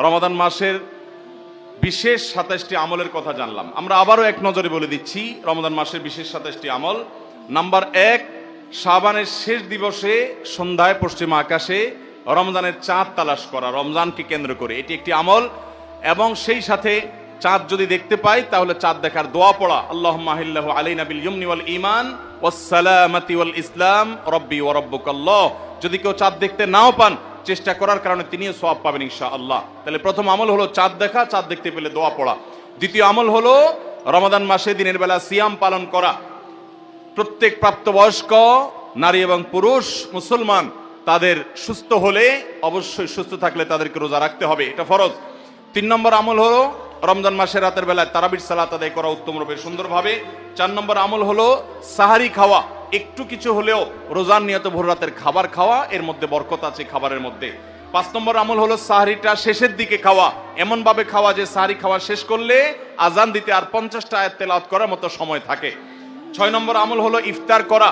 রমাদান মাসের বিশেষ 27টি আমলের কথা জানলাম। আমরা আবারও এক নজরে বলে দিচ্ছি রমাদান মাসের বিশেষ 27টি আমল। নাম্বার 1, শাবানের শেষ দিবসে সন্ধ্যায় পশ্চিম আকাশে রমজানের চাঁদ তালাশ করা, রমজানকে কেন্দ্র করে এটি একটি আমল। এবং সেই সাথে চাঁদ যদি দেখতে পাই তাহলে চাঁদ দেখার দোয়া পড়া, আল্লাহুম্মা আহিল্লাহু আলাইনা বিল ইয়ুমনি ওয়াল ঈমান ওয়াস সালামাতি ওয়াল ইসলাম রব্বি ওয়া রাব্বুকাল্লাহ। যদি কেউ চাঁদ দেখতে নাও পান, চেষ্টা করার কারণে তিনিও সওয়াব পাবেন ইনশাআল্লাহ। তাহলে প্রথম আমল হলো চাঁদ দেখা, চাঁদ দেখতে পেলে দোয়া পড়া। দ্বিতীয় আমল হলো রমাদান মাসে দিনের বেলা সিয়াম পালন করা। প্রত্যেক প্রাপ্তবয়স্ক নারী এবং পুরুষ মুসলমান তাদের সুস্থ হলে, অবশ্যই সুস্থ থাকলে তাদেরকে রোজা রাখতে হবে, এটা ফরজ। 3 নম্বর আমল হলো রমজান মাসের রাতের বেলায় তারাবির সালাত আদায় করা উত্তম রূপে সুন্দরভাবে। 4 নম্বর আমল হলো সাহারি খাওয়া, একটু কিছু হলেও রোজার নিয়ত ভোর রাতের খাবার খাওয়া, এর মধ্যে বরকত আছে খাবারের মধ্যে। 5 নম্বর আমল হলো সাহারিটা শেষের দিকে খাওয়া, এমন ভাবে খাওয়া যে সাহারি খাওয়া শেষ করলে আজান দিতে আর 50টা আয়াত তেলাওয়াত করার মতো সময় থাকে। 6 নম্বর আমল হলো ইফতার করা।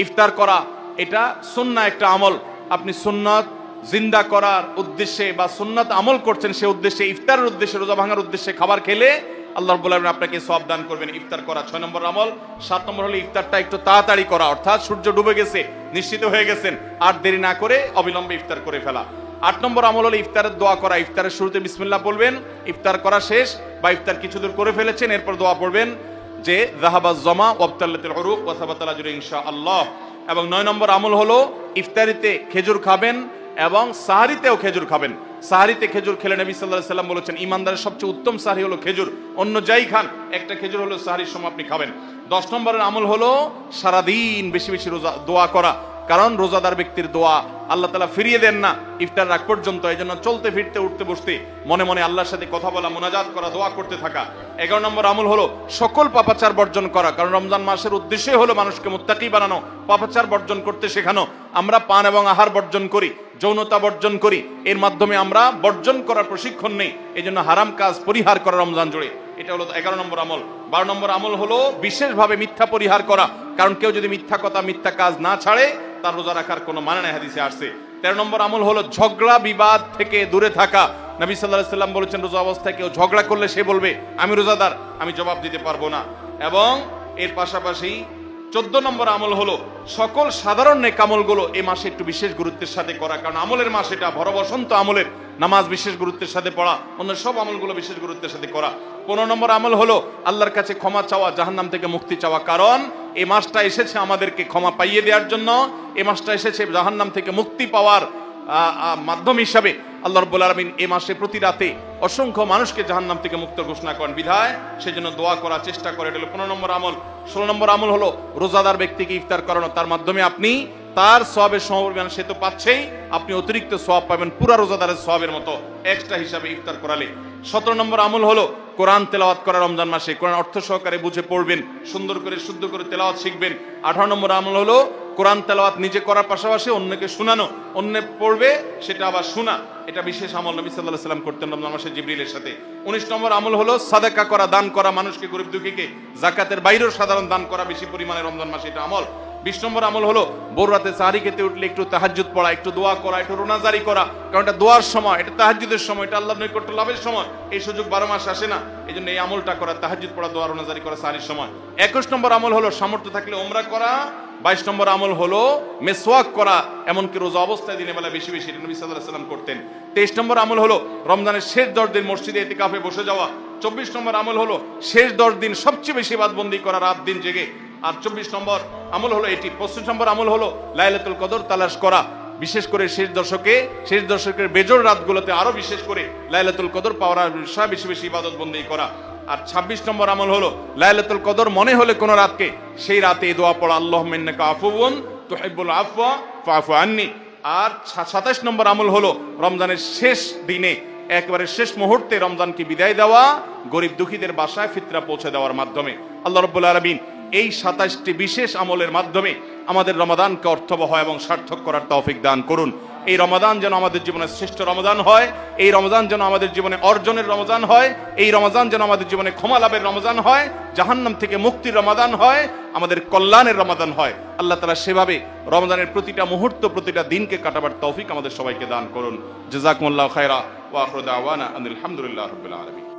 ইফতার করা এটা সুন্নাহ একটা আমল। আপনি সুন্নাত জিন্দা করার উদ্দেশ্যে বা সুন্নাত আমল করছেন, সে উদ্দেশ্যে ইফতারের উদ্দেশ্যে, রোজা ভাঙার উদ্দেশ্যে খাবার খেলে আল্লাহ রাব্বুল আলামিন আপনাকে সওয়াব দান করবেন। ইফতার করা 6 নম্বর আমল। 7 নম্বর হলো ইফতারটা একটু তাড়াতাড়ি করা, অর্থাৎ সূর্য ডুবে গেছে, নিশ্চিত হয়ে গেছেন, আর দেরি না করে অবিলম্বে ইফতার করে ফেলা। 8 নম্বর আমল হলো ইফতারের দোয়া করা। ইফতারের শুরুতে বিসমিল্লাহ বলবেন, ইফতার করা শেষ বা ইফতার কিছু দূর করে ফেলেছেন, এরপর দোয়া পড়বেন যে যাহাবাজ জামা ওয়াবতাল্লাতিল উরুক ওয়া সাবাতাল আজরু ইনশাআল্লাহ। এবং 9 নম্বর আমল হলো ইফতারিতে খেজুর খাবেন এবং সাহারিতেও খেজুর খাবেন। সাহারিতে খেজুর খেলে নবী সাল্লাল্লাহু আলাইহি সাল্লাম বলেছেন ইমানদারের সবচেয়ে উত্তম সাহারি হলো খেজুর, অন্য যাই খান একটা খেজুর হলো সাহারির সময় আপনি খাবেন। 10 নম্বরের আমল হলো সারাদিন বেশি বেশি রোজা দোয়া করা, কারণ রোজাদার ব্যক্তির দোয়া আল্লাহ তাআলা ফিরিয়ে দেন না ইফতার রাগ পর্যন্ত। এই জন্য চলতে ফিরতে উঠতে বসতে মনে মনে আল্লাহর সাথে কথা বলা, মুনাজাত করা, দোয়া করতে থাকা। 11 নম্বর আমল হলো সকল পাপাচার বর্জন করা, কারণ রমজান মাসের উদ্দেশ্যই হলো মানুষকে মুত্তাকি বানানো, পাপাচার বর্জন করতে শেখানো। আমরা পান এবং আহার বর্জন করি, যৌনতা বর্জন করি, এর মাধ্যমে আমরা বর্জন করার প্রশিক্ষণ নেই। এই জন্য হারাম কাজ পরিহার করা রমজান জুড়ে, এটা হলো 11 নম্বর আমল। 12 নম্বর আমল হলো বিশেষভাবে মিথ্যা পরিহার করা, কারণ কেউ যদি মিথ্যা কথা মিথ্যা কাজ না ছাড়ে তার রোজা রাখার কোনো মানে নাই, হাদিসে আসছে। 13 নম্বর আমল হলো ঝগড়া বিবাদ থেকে দূরে থাকা। নবী সাল্লাল্লাহু আলাইহি সাল্লাম বলেছেন রোজা অবস্থায় কেউ ঝগড়া করলে সে বলবে আমি রোজাদার, আমি জবাব দিতে পারবো না। এবং এর পাশাপাশি 14 নম্বর আমল হলো সকল সাধারণ নেক আমলগুলো এই মাসে একটু বিশেষ গুরুত্বের সাথে করা, কারণ আমলের মাস এটা, ভর বসন্ত আমলের। নামাজ বিশেষ গুরুত্বের সাথে পড়া, অন্য সব আমলগুলো বিশেষ গুরুত্বের সাথে করা। 15 নম্বর আমল হলো আল্লাহর কাছে ক্ষমা চাওয়া, জাহান্নাম থেকে মুক্তি চাওয়া, কারণ এই মাসটা এসেছে আমাদেরকে ক্ষমা পাইয়ে দেওয়ার জন্য। এই মাসটা এসেছে জাহান্নাম থেকে মুক্তি পাওয়ার মাধ্যম হিসাবে। আল্লাহ রাব্বুল আলামিন এই মাসে প্রতি রাতে অসংখ্য মানুষকে জাহান্নাম থেকে মুক্ত ঘোষণা করেন, বিধায় সেজন্য দোয়া করা চেষ্টা করে, এটা হলো 15 নম্বর আমল। 16 নম্বর আমল হলো রোজাদার ব্যক্তিকে ইফতার করানো, তার মাধ্যমে আপনি তার সওয়াবের সমপরিমাণ সে তো পাচ্ছেই, আপনি অতিরিক্ত সওয়াব পাবেন পুরা রোজাদারের সওয়াবের মতো এক্সট্রা হিসাবে ইফতার করালে। 17 নম্বর আমল হলো কোরআন তেলাওয়াত করা রমজান মাসে, কোরআন অর্থ সহকারে বুঝে পড়বেন, সুন্দর করে শুদ্ধ করে তেলাওয়াত শিখবেন। 18 নম্বর আমল হলো কোরআন তেলাওয়াত নিজে করার পাশাপাশি অন্যকে শোনানো, অন্য পড়বে সেটা আবার শোনা, এটা বিশেষ আমল নবী সাল্লাল্লাহু আলাইহি সাল্লাম করতেন রমজান মাসে জিবরিলের সাথে। 19 নম্বর আমল হলো সাদাকা করা, দান করা, মানুষকে গরিব দুঃখীকে যাকাতের বাইরেও সাধারণ দান করা বেশি পরিমাণে রমজান মাসে, এটা আমল। 20 নম্বর আমল হলো ভোর রাতে সাহারি খেতে উঠলে একটু তাহাজ্জুদ পড়া, একটু দোয়া করা, একটু রোনাজারি করা, কারণ এটা দোয়ার সময়, এটা তাহাজ্জুদের সময়, এটা আল্লাহর নৈকট্য লাভের সময়। এই সুযোগ 12 মাস আসে না, এই জন্য এই আমলটা করা, তাহাজ্জুদ পড়া, দোয়া, রোনাজারি করা সাহারির সময়। 21 নম্বর আমল হলো সামর্থ্য থাকলে উমরা করা। 22 নম্বর আমল হলো মেসওয়াক করা, এমনকি রোজা অবস্থায় দিনের বেলা বেশি বেশি, নবী সাল্লাল্লাহু আলাইহি সাল্লাম করতেন। 23 নম্বর আমল হলো রমজানের শেষ 10 দিন মসজিদে ইতিকাফে বসে যাওয়া। 24 নম্বর আমল হলো শেষ 10 দিন সবচেয়ে বেশি ইবাদতবন্দি করা, রাত দিন জেগে। আর 24 নম্বর আমল হলো এটি। 25 নম্বর আমল হলো লাইলাতুল কদর তালাশ করা, বিশেষ করে শেষ দশকের বেজোড় রাতগুলোতে আরো বিশেষ করে লাইলাতুল কদর পাওয়ার বিষয়ে বেশি বেশি ইবাদতবন্দি করা। আর 26 নম্বর আমল হলো লাইলাতুল কদর মনে হলে কোন রাতকে, সেই রাতে দোয়া পড়া, আল্লাহুম্মা ইন্নাকা আফুউন তুহিব্বুল আফওয়া ফাআফু আন্নি। আর 27 নম্বর আমল হলো রমজানের শেষ দিনে, একেবারে শেষ মুহূর্তে রমজানকে বিদায় দেওয়া, গরিব দুঃখীদের বাসায় ফিতরা পৌঁছে দেওয়ার মাধ্যমে। আল্লাহ রাব্বুল আলামিন এই 27টি বিশেষ আমলের মাধ্যমে আমাদের রমাদানকে অর্থবহ এবং সার্থক করার তৌফিক দান করুন। এই রমাদান যেন আমাদের জীবনের শ্রেষ্ঠ রমাদান হয়, এই রমাদান যেন আমাদের জীবনে অর্জনের রমাদান হয়, এই রমাদান যেন আমাদের জীবনে ক্ষমা লাভের রমাদান হয়, জাহান্নাম থেকে মুক্তির রমাদান হয়, আমাদের কল্যাণের রমাদান হয়। আল্লাহ তাআলা সেভাবে রমাদানের প্রতিটা মুহূর্ত, প্রতিটা দিনকে কাটাবার তৌফিক আমাদের সবাইকে দান করুন। জাযাকুমুল্লাহু খায়রা ওয়া আখিরু দাওয়ানা আনিল হামদুলিল্লাহি রাব্বিল আলামিন।